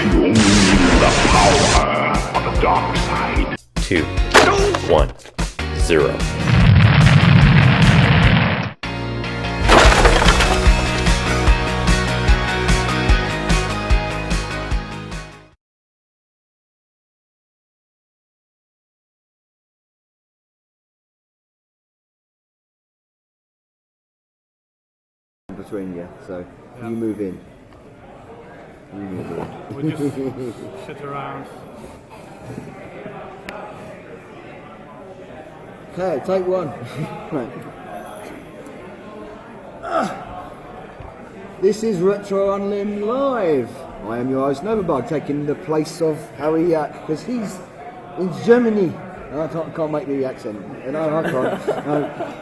Feel the power of the dark side. 2, 1, 0. Between you, so you move in. You move in. We just sit around. Okay, take one. Right. This is RetroUnlim Live. I am your host Novabug, taking the place of Harry because he's in Germany. And I can't make the accent. No, I can't. No.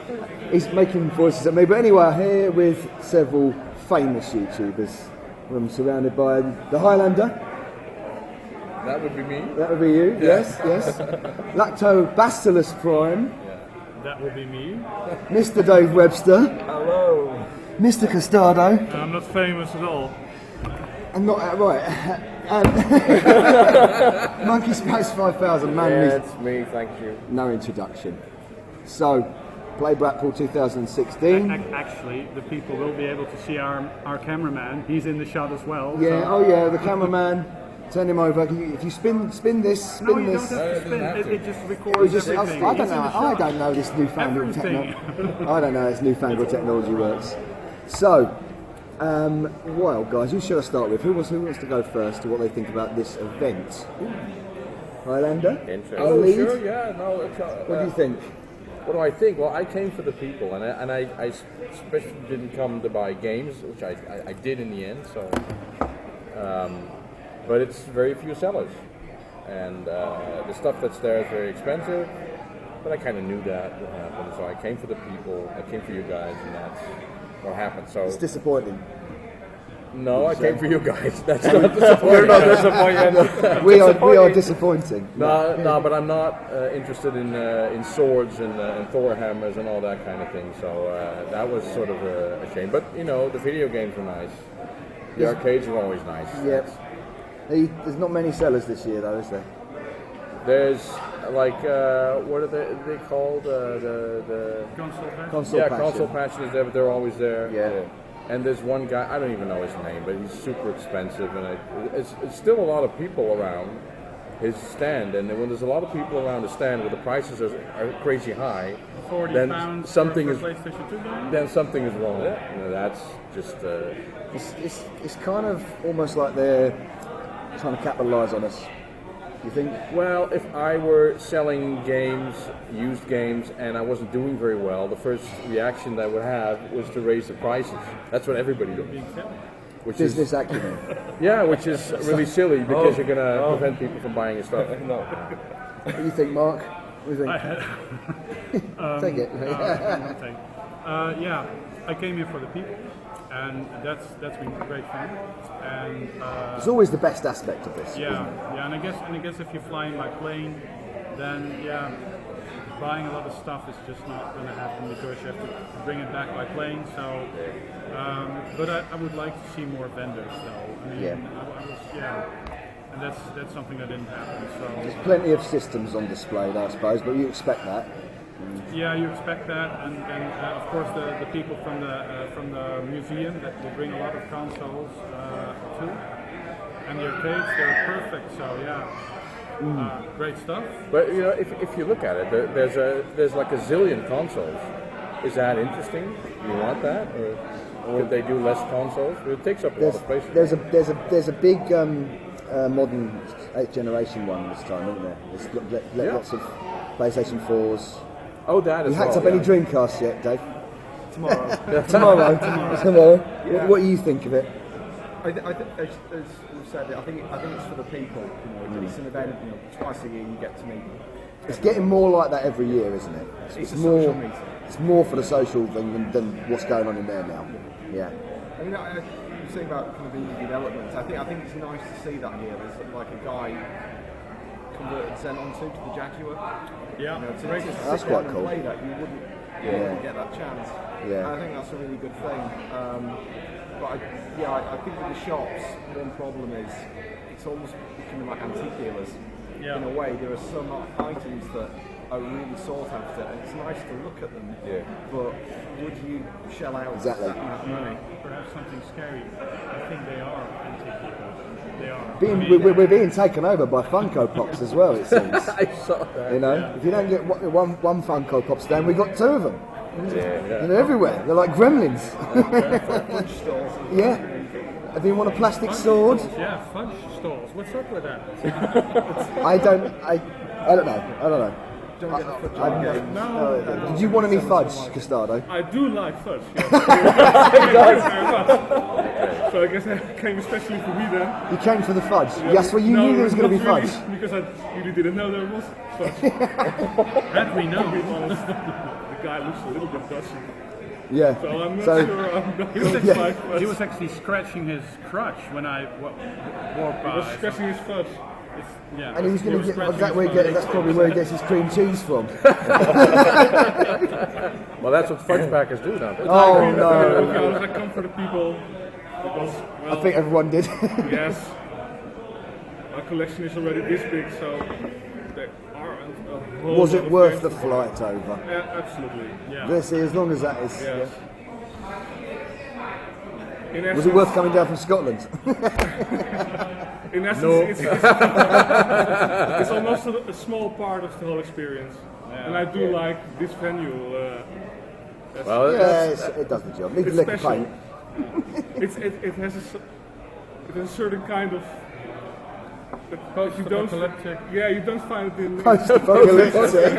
He's making voices at me. But anyway, I'm here with several famous YouTubers. I'm surrounded by the Highlander. That would be me. That would be you, Yeah. yes. Lactobacillusprime. That would be me. Mr. Dave Webster. Hello. Mr. Custardo. I'm not famous at all. And not right. Monkey Space 5000, man. Yeah, it's me, thank you. No introduction. So, Play Blackpool 2016. Actually, the people will be able to see our cameraman. He's in the shot as well. Yeah, so. oh yeah, the cameraman. Turn him over. If you spin this, spin No, you this. don't have to spin. It just records everything. I don't know this newfangled technology. I don't know how this newfangled technology works. So, well, guys, who should I start with? Who wants to go first to what they think about this event? Highlander? Oh, lead? sure, yeah. No, it's, What do you think? What do I think? Well, I came for the people, and I especially didn't come to buy games, which I did in the end. So, but it's very few sellers, and the stuff that's there is very expensive. But I kind of knew that would happen, so I came for the people. I came for you guys, and that's what happened. So It's disappointing. no, I came for you guys. That's not disappointing. We're not disappointing. We are disappointing. No, but I'm not interested in swords and Thor hammers and all that kind of thing. So that was sort of a shame. But you know, the video games were nice. The arcades were always nice. Yep. There's not many sellers this year, though, is there? There's like what are they called? The Console patch. console patches. They're always there. Yeah. And there's one guy, I don't even know his name, but he's super expensive, and it's still a lot of people around his stand. And when there's a lot of people around the stand where the prices are crazy high, £40 then something for is PlayStation 2 game? then something is wrong. You know, that's just It's kind of almost like they're trying to capitalise on us. You think? well, if I were selling games, used games, and I wasn't doing very well, the first reaction that I would have was to raise the prices. That's what everybody does. Which Business is acumen. yeah, which is really silly because you're gonna prevent people from buying your stuff. What do you think, Mark? What do you think? Take it. Yeah, I came here for the people, and that's been great fun. And It's always the best aspect of this. yeah, Isn't it? yeah, and I guess if you're flying by plane, then yeah, buying a lot of stuff is just not going to happen because you have to bring it back by plane. So, but I would like to see more vendors, though. I mean, Yeah. I was, yeah, and that's something that didn't happen. So. There's plenty of systems on display, I suppose, but you expect that. Yeah, you expect that, and of course the people from the museum that will bring a lot of consoles too, and the arcades, they're perfect. So yeah, great stuff. But you know, if you look at it, there's like a zillion consoles. Is that interesting? You want that, or could they do less consoles? It takes up a lot of space. There's a big modern 8th generation one this time, isn't there? There's lots of PlayStation 4s. Oh, that is. You hacked up any Dreamcasts yet, Dave? Tomorrow. Tomorrow. Yeah. What do you think of it? As you said, I think it's for the people. You know, it's an event. You know, twice a year you get to meet. It's getting more like that every year, isn't it? It's a social meeting. It's more for the social thing than what's going on in there now. Yeah. I mean, you're saying about kind of indie development. I think it's nice to see that here. There's like a guy converted Zen onto the Jaguar. Yeah, You know, to That's sit quite down and cool. play that, you wouldn't get that chance. Yeah. And I think that's a really good thing. But I think with the shops, one problem is it's almost becoming like antique dealers. Yeah. In a way, there are some items that are really sought after, and it's nice to look at them. Yeah. But would you shell out Exactly. that amount of money? Perhaps something scary. I think they are antique people. They are. We're being taken over by Funko Pops as well, it seems. I saw that. You know, if you don't get one Funko Pop stand, we got two of them. Yeah. And they're everywhere. They're like gremlins. Fudge stalls. Yeah. If you want a plastic sword, Yeah, fudge stalls. What's up with that? I don't know. Don't get the fudge I'm- games. No. Did you want any fudge, Custardo? I do like fudge. Yes. Thank you very much. So I guess I came especially for me then. You came for the fudge. Yes, well, you knew there was going to be not fudge. really, because I really didn't know there was fudge. That we know. To be honest, the guy looks a little bit Dutch. Yeah. So I'm not So- sure I'm not going to like fudge. He was actually scratching his crotch when I walked by. He was scratching his fudge. Yeah. And he was going to get. scratching That's his probably where he gets his cream cheese from. Well, that's what fudge packers do now. Oh no! Because I come for the people. Because, well, I think everyone did. yes. My collection is already this big, so there are a whole Was lot it of worth things the to- flight over? Yeah, absolutely. Yeah. Let's see, as long as that is. Yes. In Was essence, it worth coming down from Scotland? in essence it's almost a small part of the whole experience. And I do like this venue. Well, Yes, it does the job. Need It's to lick a special. paint. It has a certain kind of. You don't, you don't find it in. Post-apocalyptic.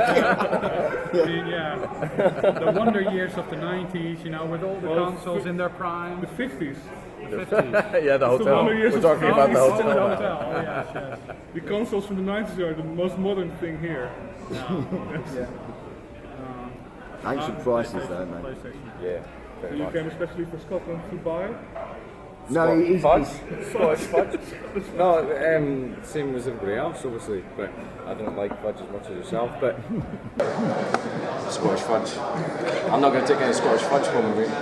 Yeah, the wonder years of the 90s, you know, with all the consoles in their prime. The 50s. The 50s. yeah, the The hotel. wonder years We're of talking about the oh, hotel. the hotel. Oh, yes, yes. The consoles from the 90s are the most modern thing here. Ancient prices, though, mate. PlayStation. Yeah, very You much. came especially for Scotland to buy. No, he's Scottish fudge? No, same as everybody else, obviously, but I don't like fudge as much as yourself, but... Scottish fudge. I'm not going to take any Scottish fudge home with me.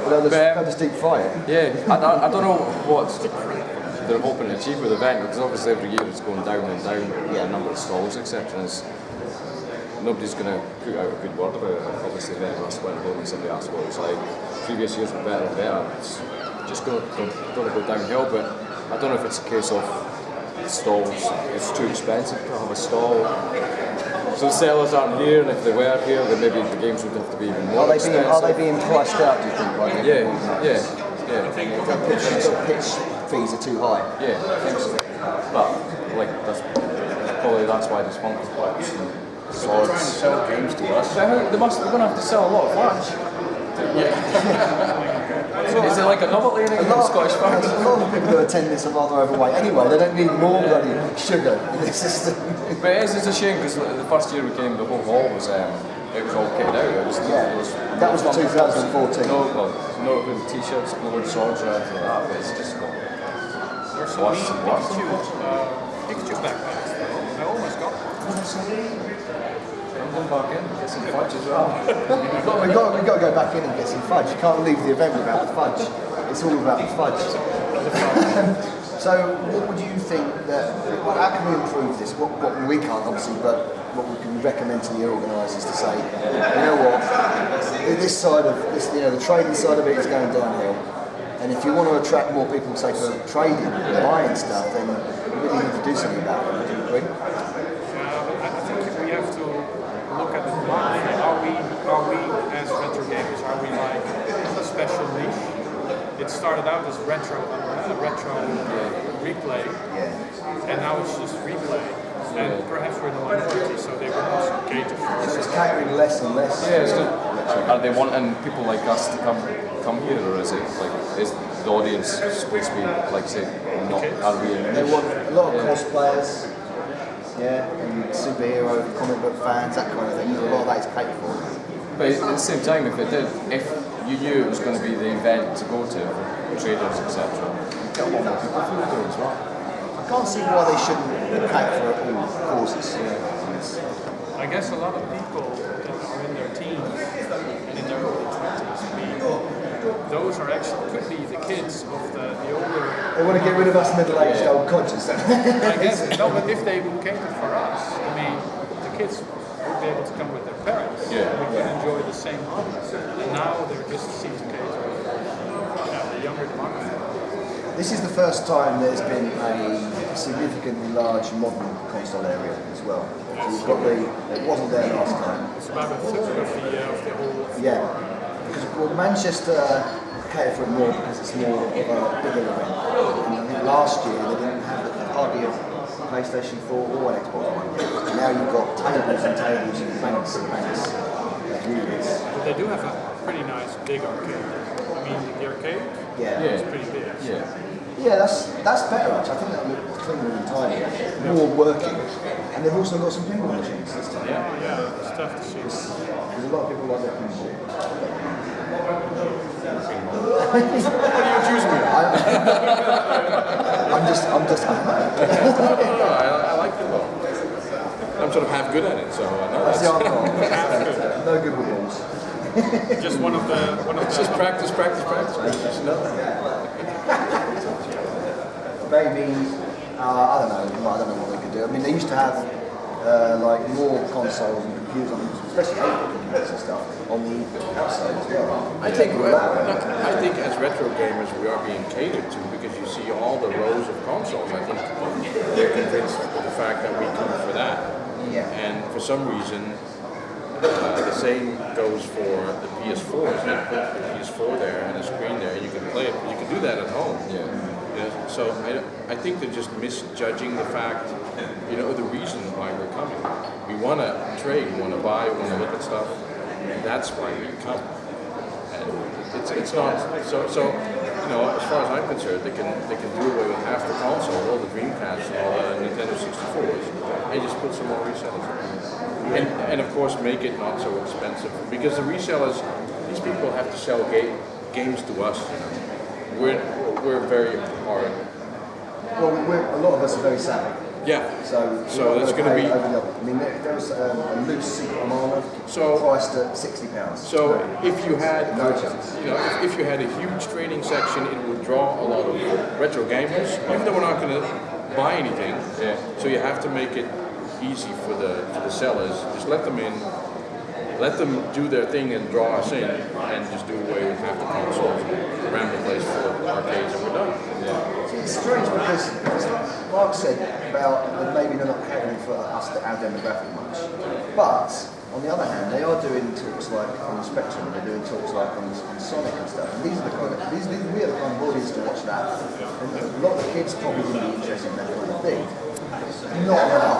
they'll just deep fry it. Yeah, I don't know what they're hoping to achieve with the event, because obviously every year it's going down and down, a number of stalls, etc. Nobody's going to put out a good word about it. Obviously, then us went home and somebody asked what it was like. Previous years were better and better. It's just going to go downhill, but I don't know if it's a case of stalls. It's too expensive to have a stall. So the sellers aren't here, and if they were here, then maybe the games would have to be even more expensive. Are they being priced out, do you think? By the pitch fees are too high. Yeah, I think so. But like that's why there's Funko Pops and swords. Trying to sell games to us. They're going to have to sell a lot of fudge. Is it like a novelty in Scottish fudge? A lot of people who attend this are rather overweight anyway. They don't need more bloody sugar in their system. But it's a shame because the first year we came, the whole hall was it was all kitted out. That was for 2014. No t-shirts, no swords or anything like that. But it's just got There's some lots and lots of Pikachu backpacks though. I almost got them. I'm going back in, get some fudge as well. We've got to go back in and get some fudge. You can't leave the event without the fudge. It's all about the fudge. So, what would you think how can we improve this? What we can't obviously, but what we can recommend to the organisers to say, you know what, this side of this, the trading side of it is going downhill. And if you want to attract more people, say for trading, buying stuff, then you really need to do something about it. Would you agree? I think we have to look at the market. Are we as retro gamers, are we like a special niche? It started out as retro replay, and now it's just replay. And perhaps we're the minority, so they will also cater for us. It's catering less and less. Yeah, it's good. Are they wanting people like us to come here, or is it like is the audience supposed to be like say not? Are we? They want a lot of cosplayers, and superhero, comic book fans, that kind of thing. A lot of that is catered for. But at the same time, if you knew it was going to be the event to go to, for traders, etc., you'd get a lot more people through the door as well. I can't see why they shouldn't cater for all causes. I guess a lot of people that are in their teens and in their early 20s, those are actually could be the kids of the older. They want to get rid of us middle-aged old codgers. I guess no, but if they would cater for us, I mean, the kids would be able to come with their parents. Yeah. We could enjoy the same hobbies. And now they're just seem to cater the younger demography. This is the first time there's been a significantly large modern console area as well. So you've got it wasn't there last time. It's about a third of the whole. Yeah, because well, Manchester catered for it more because it's more of a bigger event. And I think last year they didn't have hardly a PlayStation 4 or an Xbox One. And now you've got tables and tables and banks and banks of units. But they do have a pretty nice big arcade. I mean, the arcade is pretty big. Yeah. Yeah, that's better actually. I think that looks cleaner and tidier, more working. And they've also got some pinball machines this time. Yeah, it's tough to see. There's a lot of people like their pinball. What are you accusing me of? I'm just No, I like pinball. I'm sort of half good at it, so no, that's the that's art. No good with balls. Just one of the. it's just practice. Maybe, I don't know what they could do. I mean, they used to have like more consoles and computers, especially computers and stuff, on the outside as well. I think as retro gamers we are being catered to because you see all the rows of consoles. I think they're convinced of the fact that we come for that. Yeah. And for some reason, the same goes for the PS4s. They put the PS4 there and a screen there, and you can play it. But you can do that at home. Yeah. So I think they're just misjudging the fact, the reason why we're coming. We want to trade, we want to buy, we want to look at stuff. That's why we come. And it's not so. As far as I'm concerned, they can do away with half the console, all the Dreamcasts, all the Nintendo 64s, and just put some more resellers in. And of course make it not so expensive because the resellers, these people have to sell games to us. We're very hard. Well, a lot of us are very savvy. Yeah. So that's going to be. I mean, there was a loose Secret of Mana priced at £60. So if you had No chance. if you had a huge trading section, it would draw a lot of retro gamers, even though we're not going to buy anything. Yeah. So you have to make it easy for the sellers. Just let them in, let them do their thing and draw us in, and just do away with half the consoles, ram the place full of arcades, and we're done. Yeah. It's strange because, as Mark said about maybe they're not catering for us to our demographic much, but on the other hand, they are doing talks like on the Spectrum, they're doing talks like on Sonic and stuff. And these are the kind of we are the kind of audience to watch that. And a lot of the kids probably wouldn't be interested in that kind of thing. Not enough.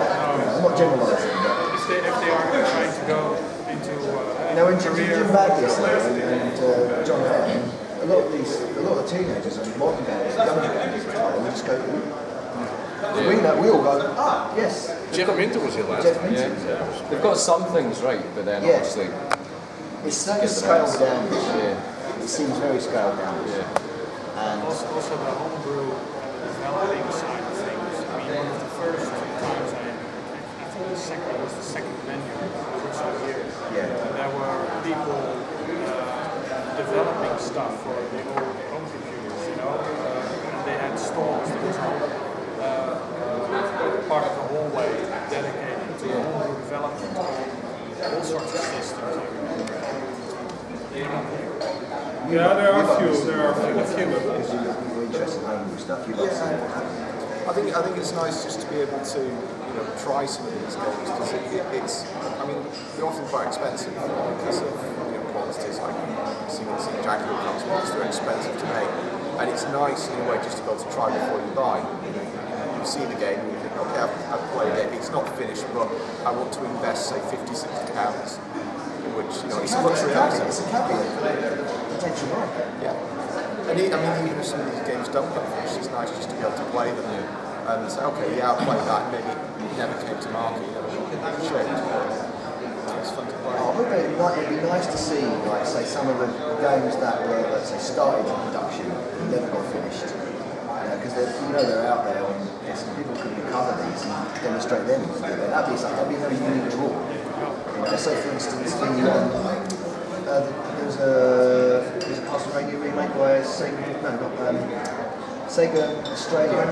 I'm not generalising, but If they are trying to go into into Jim Baggis and John Hamm, a lot of the teenagers and modern gamers, younger gamers, they just go. We all go, yes. Jeff Minter was here last Jeff time. Minter. They've got some things right, but then obviously it's scaled down. It seems very scaled down. And also the homebrew developing side of things. I mean, one of the first times I think it was the second menu for some years. Yeah. There were people developing stuff for the old home computers, they had stalls that was part of the hallway dedicated to homebrew development, all sorts of systems. Yeah, there are a few. We're interested in homebrew stuff. I think it's nice just to be able to try some of these games because it's they're often quite expensive because of quantities like single Jaguar consoles. They're expensive to make, and it's nice in a way just to be able to try before you buy. You see the game and you think, okay, I've played it, it's not finished, but I want to invest say £50-60, which it's a luxury item. It's a caveat. Potential market. Yeah. And even if some of these games don't get finished, it's nice just to be able to play them and say, okay, I'll play that, and maybe it never came to market, shaped. It's fun to play. I hope it'd be nice to see, like, say, some of the games that were, let's say, started in production and never got finished. Because they're out there, and people could recover these and demonstrate them. That'd be a very unique draw. So, for instance, there's a Castlevania remake Sega Australia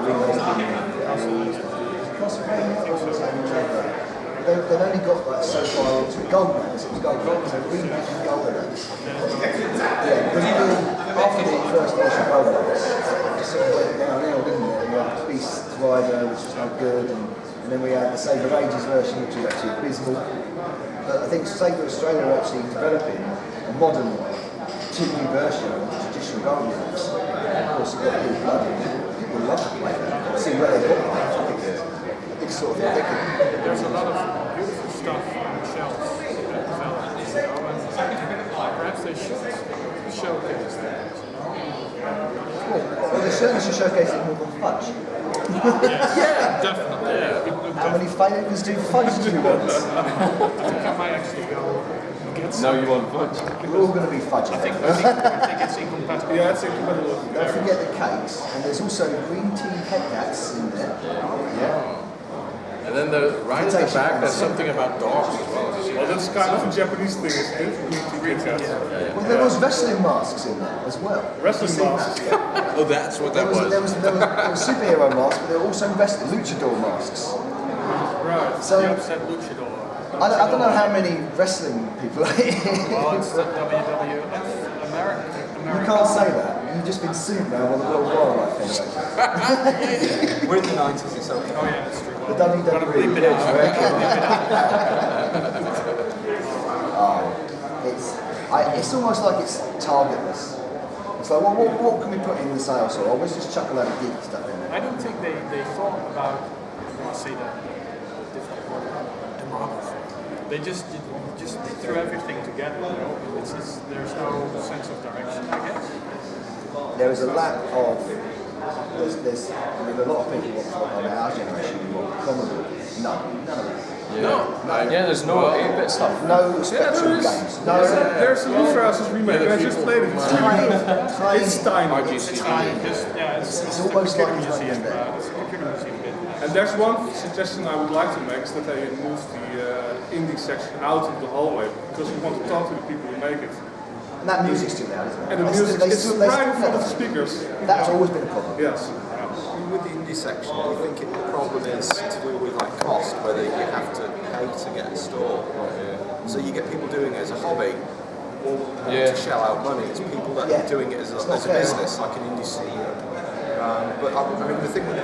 released they've only got like so far into Golden Axe. It was Golden Axe. So remaking Golden Axe. Yeah, because after the first edition of Golden Axe, it sort of went downhill, didn't it? And we had Beast Rider, which was no good, and then we had the Sega Ages version, which was actually abysmal. But I think Sega Australia are actually developing a modern 2D version of the traditional Golden Axe. Of course, you've got people love to play that. See where they got it. It's sort of There's a lot of beautiful stuff on the shelves that develop, and perhaps they should showcase that. Well, they certainly should showcase it more than fudge. Yeah, definitely. Yeah. How many flavours do fudge do you want? I think I might actually go get some. No, you want fudge? We're all going to be fudgy. I think it's incompatible. Yeah, it's incompatible. Don't forget the cakes, and there's also green tea pecats in there. Yeah. And then right at the back, there's something about dogs as well. Well, that's kind of a Japanese thing, isn't it? Well, there was wrestling masks in there as well. Wrestling masks. Oh, that's what that was. There was superhero masks, but there were also luchador masks. Right. So You upset Luchador. I don't know how many wrestling people are here. Well, it's the WWF American. You can't say that. You've just been sued now by the World Wildlife Federation. We're in the 90s, it's okay. Oh yeah, that's true. The WWE. It's almost like it's targetless. It's like, well, what can we put in the sales store? Let's just chuck a load of geek stuff in there. I don't think they thought about, let's say that, demography. They just threw everything together, you know? There's no sense of direction, I guess. There is a lack of. There's a lot of people of our generation who want Commodore. No, none of that. Yeah, there's no 8-bit stuff. No Spectrum games. No. There's a Lufraus's remake, I just played it. It's tiny. It's almost like it's it's a not in there. computer museum bit. And there's one suggestion I would like to make, is that they move the indie section out of the hallway, because we want to talk to the people who make it. And that music's still there, isn't it? And the music is right in front of the speakers. That's always been a problem. Yes. With the indie section, I think the problem is to do with like cost, whether you have to pay to get a store. So you get people doing it as a hobby, or to shell out money. It's people that are doing it as a business, like an indie studio. But I mean, the thing with the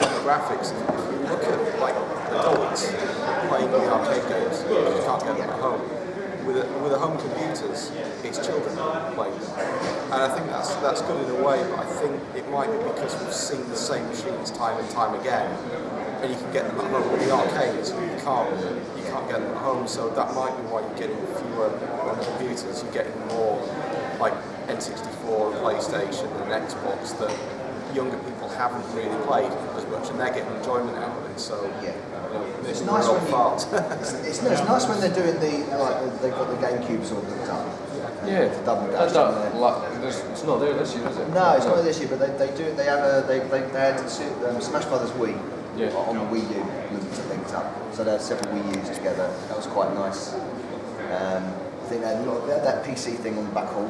demographics, if you look at like adults playing the arcade games, you can't get them at home. With the home computers, it's children playing them. And I think that's good in a way, but I think it might be because we've seen the same machines time and time again, and you can get them at home. With the arcades, you can't get them at home, so that might be why you're getting fewer on computers. You're getting more like N64 and PlayStation and Xbox that younger people haven't really played as much, and they're getting enjoyment out of it. So it's nice when it's nice when they're doing they've got the GameCubes all hooked up. Yeah, Double dash. it's not there this year, is it? No, it's not this year, but they had Smash Brothers Wii on the Wii U linked up. So they had several Wii U's together. That was quite nice. I think they had that PC thing on the back hall.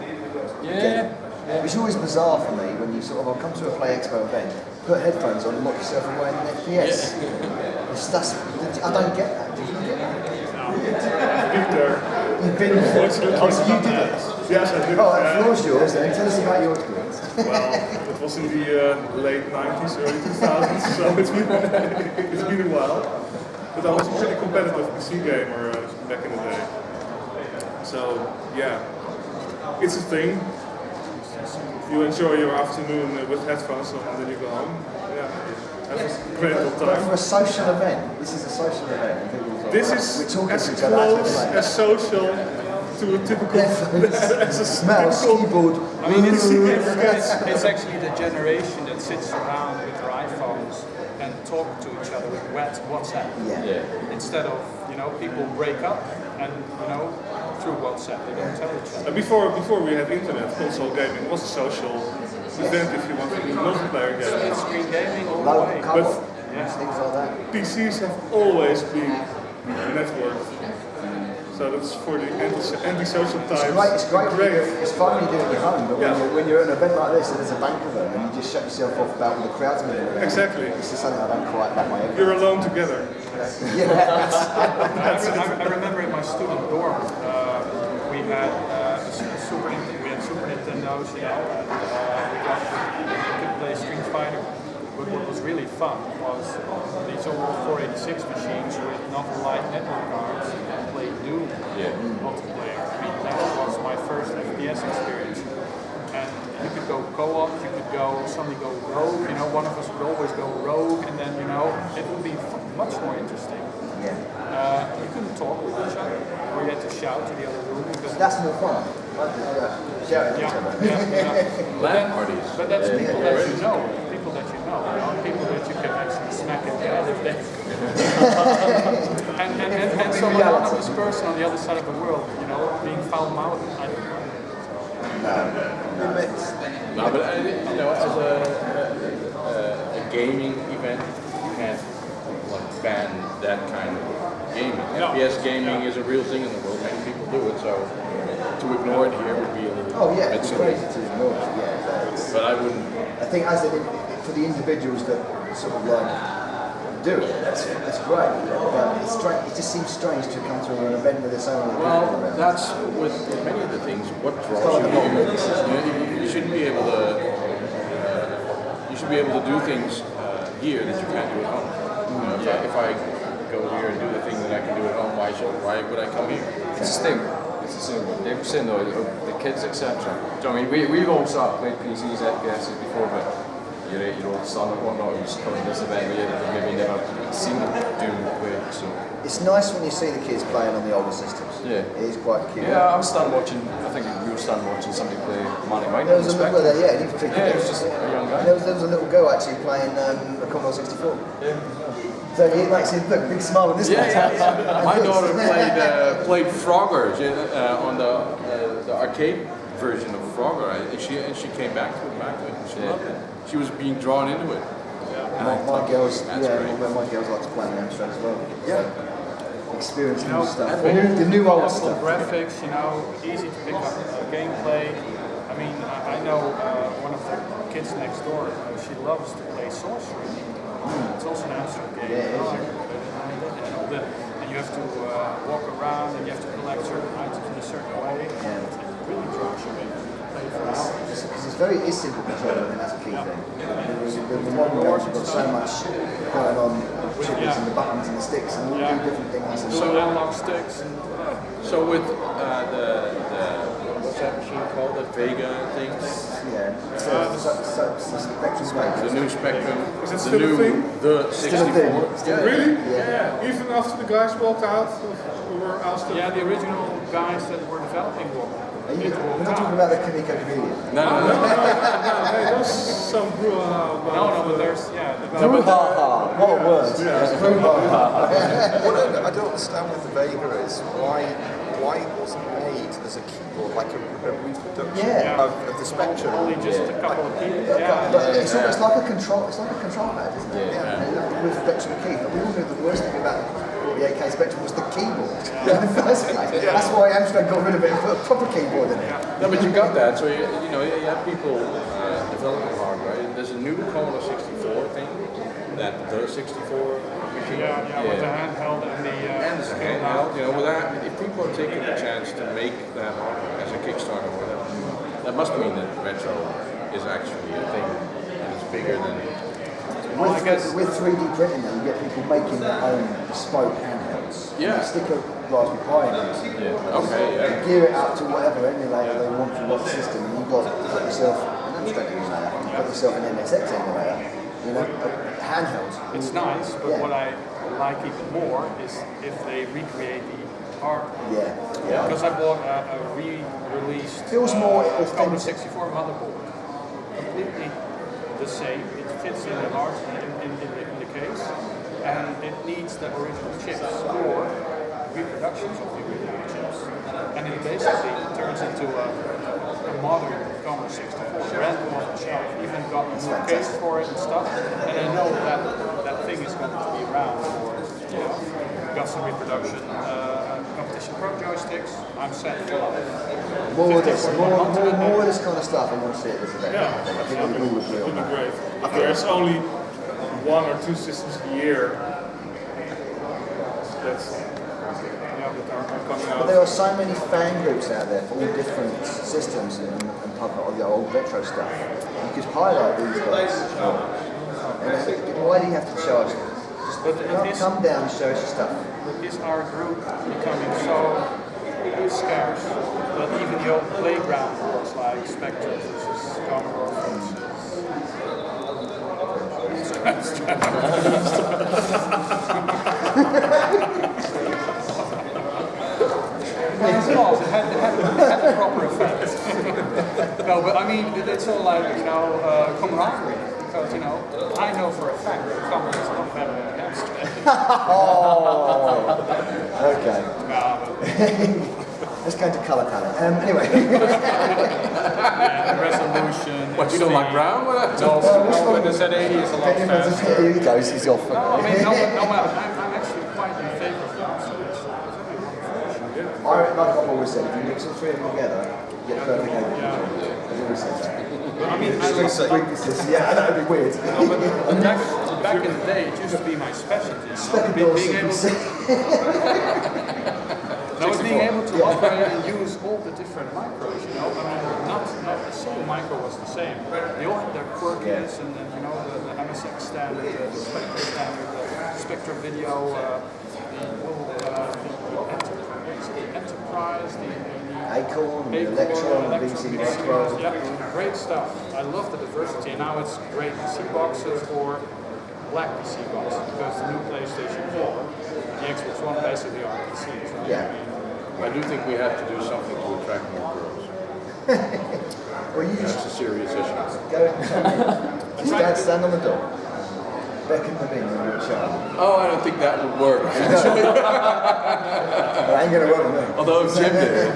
Yeah. Which is always bizarre for me when you sort of come to a Play Expo event, put headphones on and lock yourself away in an FPS. I don't get that. Did you get that? You've been there. Oh, so you did it? Yes, I did. Oh, the floor's yours then. Tell us about your experience. Well, it was in the late 90s, early 2000s, so it's been a while. But I was a pretty competitive PC gamer back in the day. So, yeah, it's a thing. You enjoy your afternoon with headphones on and then you go home. Yeah, have a great old But time. for a social event, this is a social event. This is as close as social to a typical as a mouse, keyboard. I mean, it's actually the generation that sits around with their iPhones and talk to each other with WhatsApp. Yeah. Instead of, people break up and, through WhatsApp they don't tell each other. Before we had internet, console gaming was a social event if you want to do multiplayer Split gaming. screen gaming all the Local way. couple, But things like that. PCs have always been networked. So that's for the antisocial types. It's great. It's fun when you do it at home, but when you're at an event like this and there's a bank of them and you just shut yourself off about the crowds moving around. Exactly. It's just something I don't quite wrap my head around. You're alone together. I remember in my student dorm, we had Super Nintendos, you know, we could play Street Fighter. But what was really fun was these old 486 machines with novel light network cards and play Doom multiplayer. I mean, that was my first FPS experience. And you could go co-op, you could suddenly go rogue, you know, one of us would always go rogue, and then, you know, it would be much more interesting. You couldn't talk with each other, or you had to shout to the other room. Because that's more fun. Shouting at each other. But that's people that you know. People that you can actually smack in the head if they and some anonymous person on the other side of the world, you know, being foul-mouthed. I don't know. No, but you know, as a gaming event, you can't like ban that kind of gaming. FPS gaming is a real thing in the world. Many people do it, so to ignore it here would be a little bit it's silly. crazy to ignore it. But I wouldn't. I think for the individuals that sort of like do it, that's great. But it's strange. It just seems strange to come to an event with so many people around. Well, that's with many of the things. What draws you here? You shouldn't be able to. You should be able to do things here that you can't do at home. You know, if I go here and do the thing that I can do at home, why would I come here? It's the same. It's the same. They were saying though, the kids, etc. I mean, we've all started playing PCs, FPSs before, but your 8-year-old son or whatnot who's coming to this event where you've maybe never seen them do play. So it's nice when you see the kids playing on the older systems. Yeah, it is quite cute. Yeah, I was standing watching. I think we were standing watching somebody play Money Mike. There was a little, it was just a young guy. There was a little girl actually playing a Commodore 64. Yeah. So it makes you look big smile on this one. My daughter played Frogger on the arcade version of Frogger, and she came back to it. She loved it. She was being drawn into it. My girls like to play on Amstrad as well. Experience new stuff. The new old stuff. Graphics, you know, easy to pick up gameplay. I mean, I know one of the kids next door. She loves to play Sorcery. It's also an Amstrad game. And you have to walk around and you have to collect certain items in a certain way. It really draws you in. It's simple control, I think that's a key thing. The modern games have got so much going on, the triggers and the buttons and the sticks and all the different things. And so analog sticks. So with what's that machine called? The Vega things? The new Spectrum. Is it still a thing? The 64. Really? Yeah. Even after the guys walked out, were asked. Yeah, the original guys that were developing one. We're not talking about the Kamiko Chameleon. No. There's some brouhaha. No, but there's brouhaha. What a word. Brouhaha. What I don't understand with the Vega is why it wasn't made as a keyboard, like a reproduction of the Spectrum. Only just a couple of keys. It's almost like a control. It's like a control pad, isn't it? With Spectrum key. But we all knew the worst thing about the 8K Spectrum was the keyboard in the first place. That's why Amstrad got rid of it and put a proper keyboard in it. No, but you got that. So you have people developing hardware. There's a new Commodore 64 thing, that the 64 machine. With the handheld and the handheld. You know, with that, if people are taking the chance to make that hardware as a Kickstarter or whatever, that must mean that retro is actually a thing and it's bigger than. With 3D printing, you get people making their own bespoke handhelds. Yeah. You stick a Raspberry Pi in it. Gear it up to whatever emulator they want for what system. And you've got yourself an Amstrad emulator, you've got yourself an MSX emulator. You know, handhelds. It's nice, but what I like even more is if they recreate the hardware. Because I bought a re-released feels more Commodore 64 motherboard. Completely the same. It fits in the case, and it needs the original chips or reproductions of the original chips, and it basically turns into a modern Commodore 64, brand new on the shelf. Even got a new case for it and stuff, and I know that thing is going to be around for got some reproduction PlayStation Pro joysticks, I'm set for life. More of 50 this, for more, one more, continent. more of this kind of stuff. I want to see it this event. Yeah, I think we all agree on would be that. great. If there's only 1 or 2 systems a year, that's that are coming But out. there are so many fan groups out there for all different systems and pub the old retro stuff. You could highlight these guys. Why do you have to show us? Just come down and show us your stuff. Is our group becoming so scarce that even the old playground boards like Spectre versus Commodore it had the proper effect. No, but I mean, it's all like, camaraderie. Because, I know for a fact that Commodore is not better than Webster. Oh, okay. Let's go to colour palette. Anyway. Resolution. What, you don't like brown? No, but the Z80 is a lot faster. Here he goes, he's off. No, I mean, I'm actually quite in favour of that. Like I've always said, if you mix all three of them together, you get perfect game. I've always said that. But I mean, Yeah, that would be weird. no, but back in the day, it used to be my specialty. Being able to operate and use all the different micros, I mean, not a single micro was the same. They all had their quirkiness, and then, the MSX standard, the Spectre standard, the Spectre video, the Enterprise, the Acorn, the Electron, the BC Retro. Yeah, great stuff. I love the diversity, and now it's great PC boxes or black PC boxes, because the new PlayStation 4, the Xbox One basically are PCs, right? Yeah. I do think we have to do something to attract more girls. Well, you That's just a serious issue. go and stand on the door. Beckon them in when you're a child. Oh, I don't think that would work, actually. Well, I ain't going to work with me. Although if Jim did it,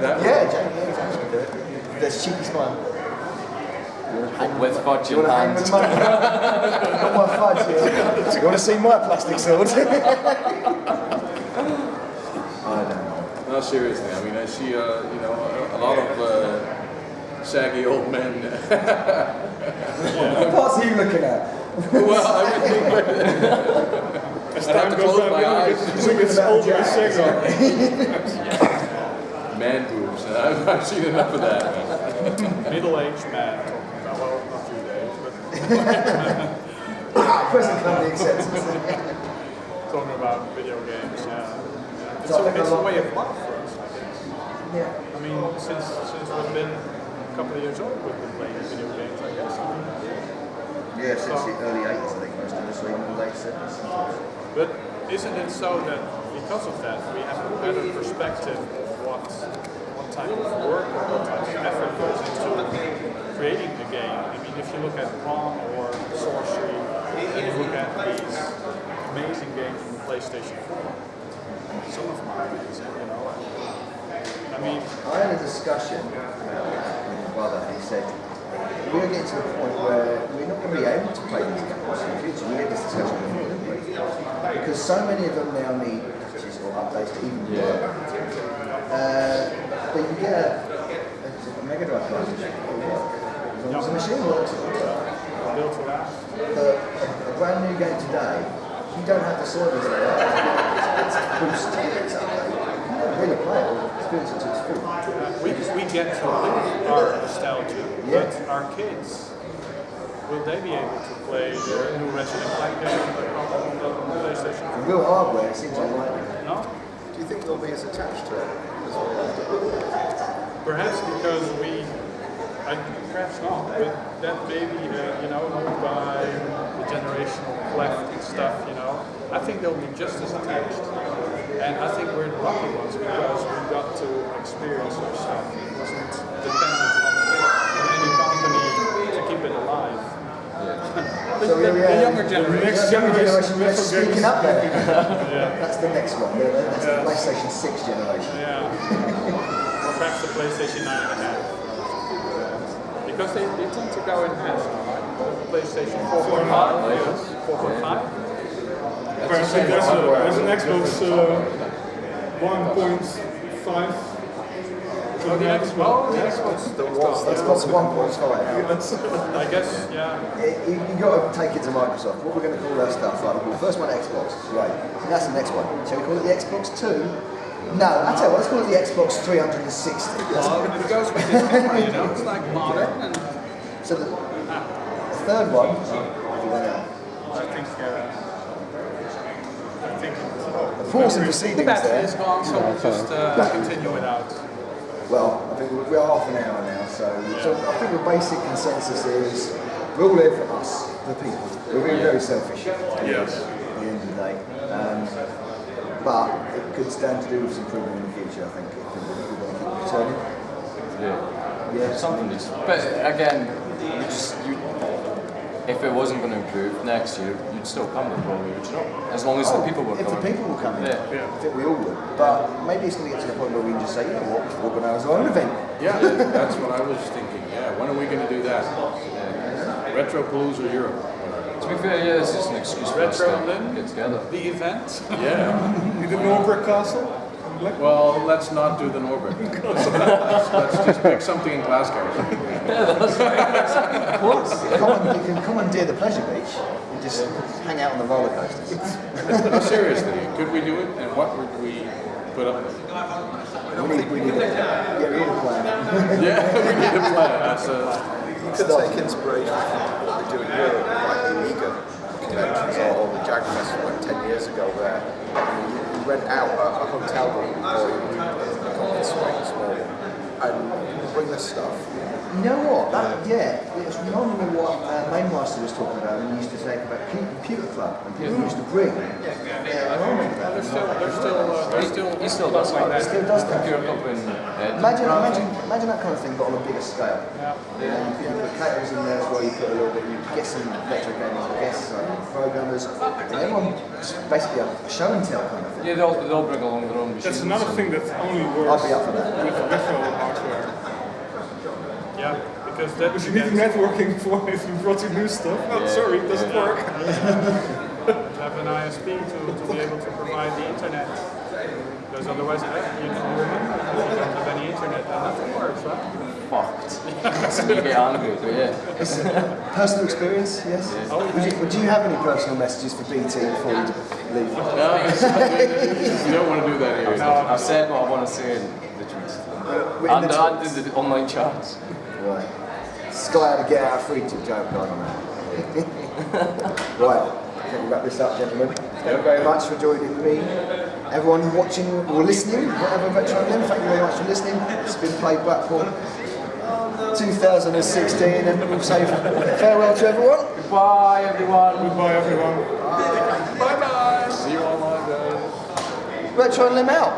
that would Yeah, James can do it. There's cheeky smile. With fudge You in want to hang with hand. the money? Got my fudge here. You want to see my plastic sword? I don't know. No, seriously. I mean, I see, a lot of saggy old men. What's he looking at? Well, I would think I have to close my eyes. It's older and sexy. Man boobs. I've seen enough of that. Middle-aged man talking about, well, not your age, but Present company acceptance. talking about video games, yeah. So I think It's a a lot- way of life for us, I guess. Yeah. I mean, since we've been a couple of years old, we've been playing video games, I guess. Yeah, since the early 80s, I think most of us, or even the late 70s. But isn't it so that because of that, we have a better perspective of what type of work or what type of effort goes into creating the game? I mean, if you look at Pong or Sorcery, and you look at these amazing games from the PlayStation 4, some of them are amazing, I mean, I had a discussion with my brother, and he said, we're getting to the point where we're not going to be able to play these games in the future. We had this discussion before, didn't we? Because so many of them now need patches or updates to even work. But you get a Mega Drive cartridge, it'll work. As long as the machine works, it'll work. built for that. But a brand new game today, you don't have the servers like that. It's boost, it's update. You don't really play it or experience it to its full. We get to live our nostalgia, Yeah. but our kids, will they be able to play their new Resident Evil game on the PlayStation? The real hardware, it seems unlikely. No? Do you think they'll be as attached to it as well? Perhaps because perhaps not, but that may be, moved by the generational cleft and stuff, I think they'll be just as attached. And I think we're the lucky ones because we got to experience our stuff. It wasn't dependent on any company to keep it alive. So The younger generation. We're speaking up there. Yeah. That's the next one. That's the PlayStation 6 generation. Yeah. Or perhaps the PlayStation 9.5. Because they tend to go in half now, right? The PlayStation 4.5, yes. 4.5. Apparently there's an Xbox 1.5. Oh, the Xbox. The Xbox. Xbox 1.5. I guess, yeah. You've got to take it to Microsoft. What we're going to call that stuff? Like, well, first one Xbox, right? That's the next one. Shall we call it the Xbox 2? No, I tell you what, let's call it the Xbox 360. Well, it goes with this camera, you know. It's like modern. And So the third one. I think The pause in proceedings the battery there. is gone, so we'll just continue without. Well, I think we're half an hour now, so I think the basic consensus is we're all here for us, the people. We're being very selfish. Yes. At the end of the day. But it could stand to do with some improvement in the future, I think, if we're going to keep returning. Yeah. Something is. But again, if it wasn't going to improve next year, you'd still come to probably, would you not? As long as the people were coming. If the people will come in, Yeah. I think we all would. But maybe it's going to get to the point where we can just say, you know what, we'll organise our own event. Yeah, that's what I was thinking. Yeah, when are we going to do that? RetroPalooza Europe. To be fair, yeah, this is an excuse for us to get together. The event? Yeah. The Norberg Castle? Well, let's not do the Norbert. Let's just pick something in Glasgow. You can commandeer the pleasure beach and just hang out on the roller coasters. No, seriously, could we do it? And what would we put up? We need a plan. Yeah, we need a plan. That's You could take inspiration from what they do in Europe, like the Amiga conventions or the Jag Festival like 10 years ago, where you rent out a hotel room or you can swing a small one and bring this stuff. You know what? It's reminding me what Mainmeister was talking about when he used to say about computer club and people used to bring. Yeah, I remember that. He still does like that. Still does that. Computer club in Imagine that kind of thing, but on a bigger scale. You put caterers in there as well. You put a little bit. You get some retro gamers, guests, programmers, and everyone basically a show and tell kind of thing. Yeah, they'll bring along their own machines. That's another thing that only I'd works be up for that. with retro hardware. Yeah, because that Because you need networking for if you brought your new stuff. Oh, sorry, it doesn't work. have an ISP to be able to provide the internet. Because otherwise, you don't have any internet, then nothing works, right? Fucked. You get angry, but yeah. Personal experience, yes. Would you have any personal messages for BT before you leave? No, you don't want to do that here. No, I've said what I want to say in the tweets. And the online chats. Right. Sky had to get out of free to joke going on that. Right. I think we'll wrap this up, gentlemen. Thank you very much for joining me. Everyone watching or listening, whatever RetroUnlim, thank you very much for listening. It's been Play Blackpool 2016, and we'll say farewell to everyone. Goodbye, everyone. Goodbye, everyone. Bye-bye. See you online, guys. RetroUnlim out.